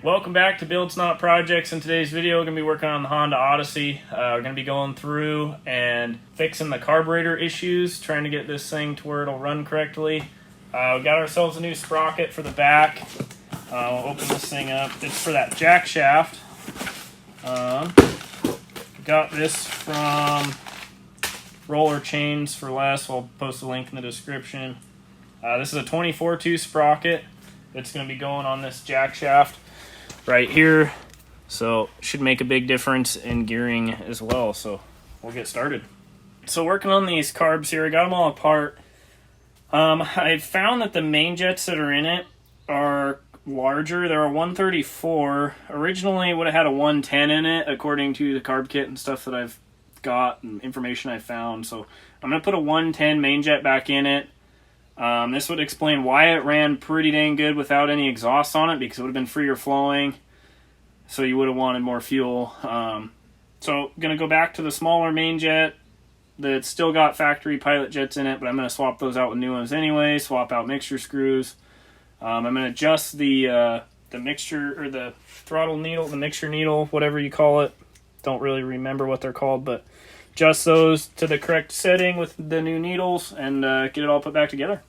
Welcome back to Builds Not Projects. In today's video, we're going to be working on the Honda Odyssey. We're going to be going through and fixing the carburetor issues, trying to get this thing to where it'll run correctly. We got ourselves a new sprocket for the back. We'll open this thing up. It's for that jack shaft. Got this from Roller Chains for less. We'll post a link in the description. This is a 24-2 sprocket. It's going to be going on this jack shaft right here, so should make a big difference in gearing as well. So we'll get started. So working on these carbs here, I got them all apart. I found that the main jets that are in it are larger. They're a 134. Originally it would have had a 110 in it, according to the carb kit and stuff that I've got and information I found. So I'm going to put a 110 main jet back in it. This would explain why it ran pretty dang good without any exhaust on it, because it would have been freer flowing, so you would have wanted more fuel. So going to go back to the smaller main jet that's still got factory pilot jets in it, but I'm going to swap those out with new ones anyway, swap out mixture screws. I'm going to adjust the mixture, or the throttle needle, the mixture needle, whatever you call it. Don't really remember what they're called, but adjust those to the correct setting with the new needles and get it all put back together.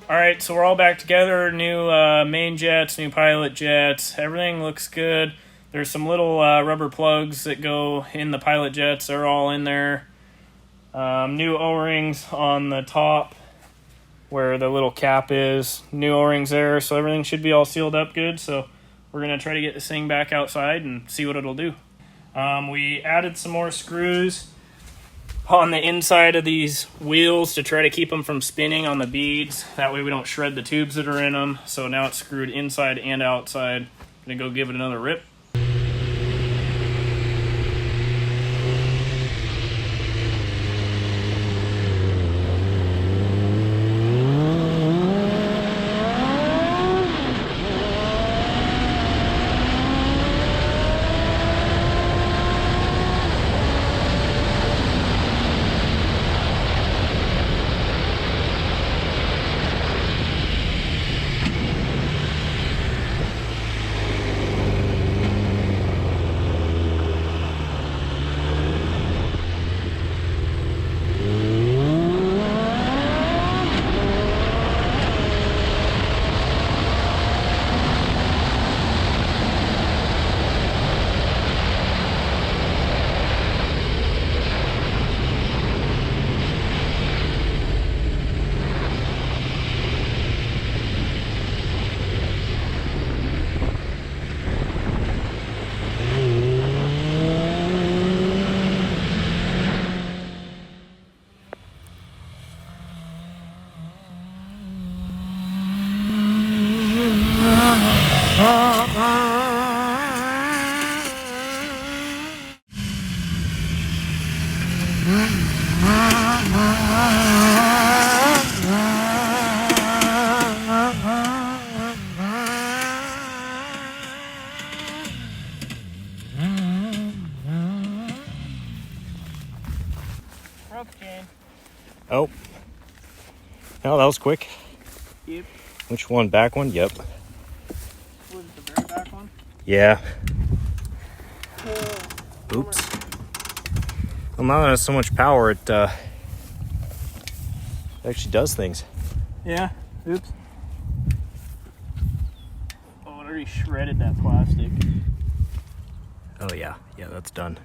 Alright, so we're all back together. New main jets, new pilot jets. Everything looks good. There's some little rubber plugs that go in the pilot jets. They're all in there. New O-rings on the top where the little cap is. New O-rings there, so everything should be all sealed up good. So we're going to try to get this thing back outside and see what it'll do. We added some more screws on the inside of these wheels to try to keep them from spinning on the beads. That way we don't shred the tubes that are in them. So now it's screwed inside and outside. Gonna go give it another rip. Oh. Oh, that was quick. Yep. Which one? Back one? Yep. Was it the very back one? Yeah. Oops. Well, now that it has so much power, it actually does things. Yeah. Oops. Oh, it already shredded that plastic. Oh, yeah. Yeah, that's done.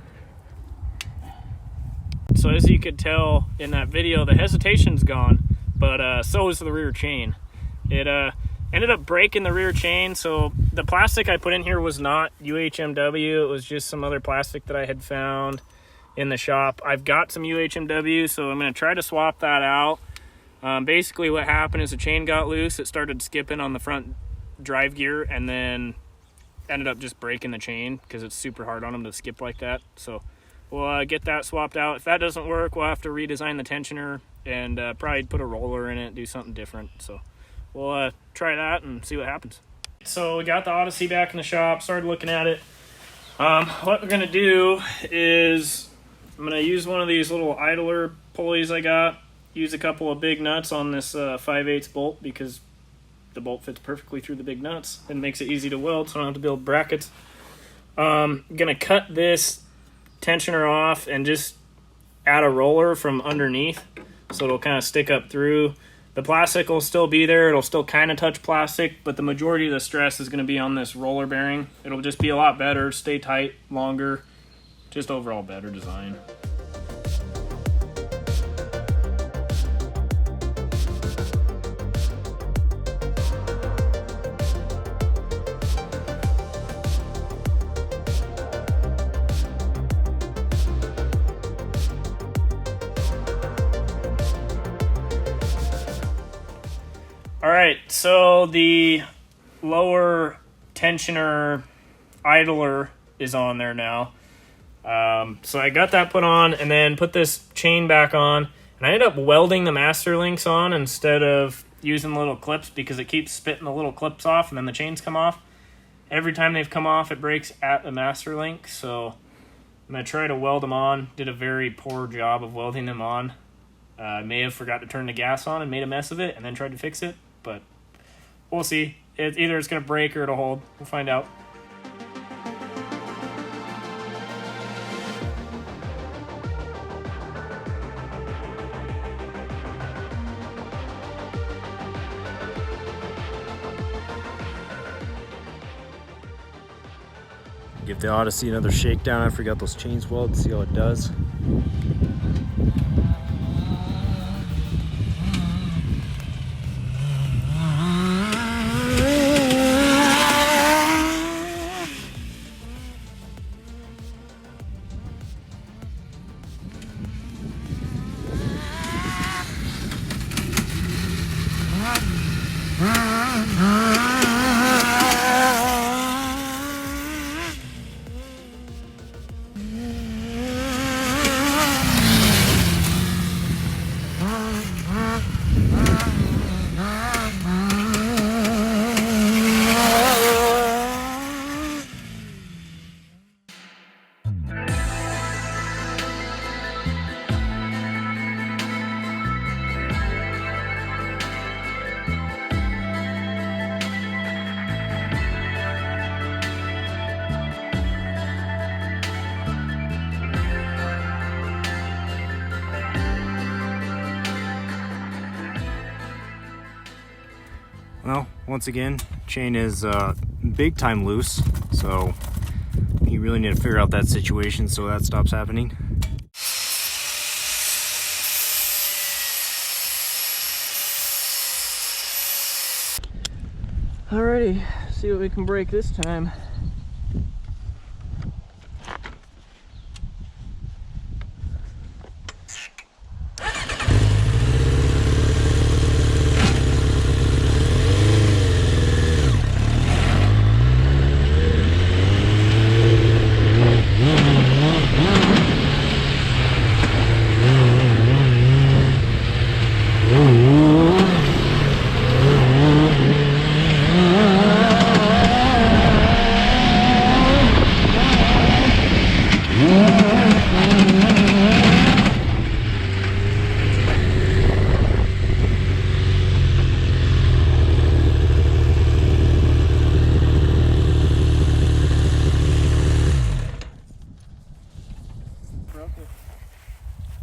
So as you could tell in that video, the hesitation's gone, but so is the rear chain. It ended up breaking the rear chain, so the plastic I put in here was not UHMW. It was just some other plastic that I had found in the shop. I've got some UHMW, so I'm going to try to swap that out. Basically what happened is the chain got loose. It started skipping on the front drive gear and then ended up just breaking the chain because it's super hard on them to skip like that. So we'll get that swapped out. If that doesn't work, we'll have to redesign the tensioner and probably put a roller in it, do something different. So we'll try that and see what happens. So we got the Odyssey back in the shop, started looking at it. What we're going to do is I'm going to use one of these little idler pulleys I got, use a couple of big nuts on this 5/8 bolt because the bolt fits perfectly through the big nuts and makes it easy to weld, so I don't have to build brackets. I'm going to cut this tensioner off and just add a roller from underneath so it'll kind of stick up through. The plastic will still be there. It'll still kind of touch plastic, but the majority of the stress is going to be on this roller bearing. It'll just be a lot better, stay tight longer, just overall better design. All right, so the lower tensioner idler is on there now. So I got that put on and then put this chain back on. And I ended up welding the master links on instead of using little clips because it keeps spitting the little clips off and then the chains come off. Every time they've come off, it breaks at the master link. So I'm going to try to weld them on. Did a very poor job of welding them on. I may have forgot to turn the gas on and made a mess of it and then tried to fix it. But we'll see. Either it's going to break or it'll hold. We'll find out. Give the Odyssey another shakedown. I forgot those chains welded. See how it does. Well, once again, chain is big time loose, so you really need to figure out that situation so that stops happening. Alrighty, see what we can break this time.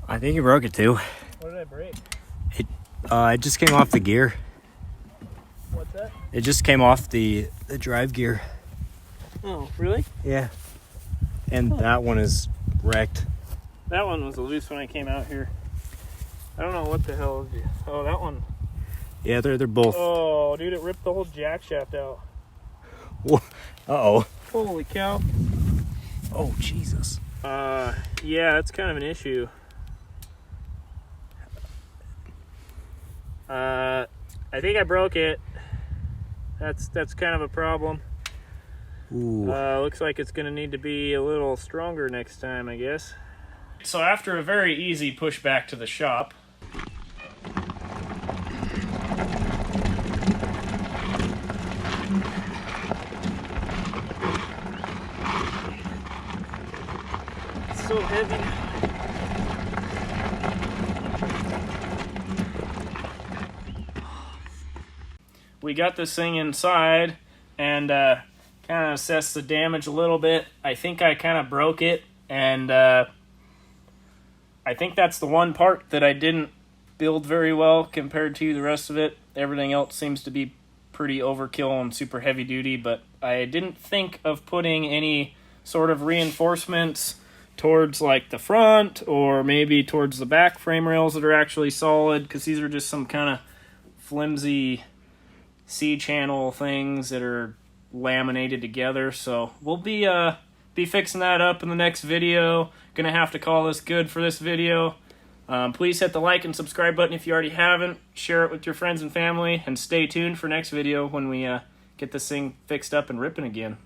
I think you broke it too. What did I break? It just came off the gear. What's that? It just came off the drive gear. Oh, really? Yeah. And that one is wrecked. That one was loose when I came out here. I don't know what the hell. Oh, that one. Yeah, they're both. Oh, dude, it ripped the whole jack shaft out. Uh-oh. Holy cow. Oh, Jesus. Yeah, it's kind of an issue. I think I broke it. That's kind of a problem. Ooh. Looks like it's going to need to be a little stronger next time, I guess. So after a very easy push back to the shop, it's so heavy. We got this thing inside and kind of assessed the damage a little bit. I think I kind of broke it, and I think that's the one part that I didn't build very well compared to the rest of it. Everything else seems to be pretty overkill and super heavy duty, but I didn't think of putting any sort of reinforcements towards like the front or maybe towards the back frame rails that are actually solid, because these are just some kind of flimsy C-channel things that are laminated together. So we'll be fixing that up in the next video. Gonna have to call this good for this video. Please hit the like and subscribe button if you already haven't. Share it with your friends and family, and stay tuned for next video when we get this thing fixed up and ripping again.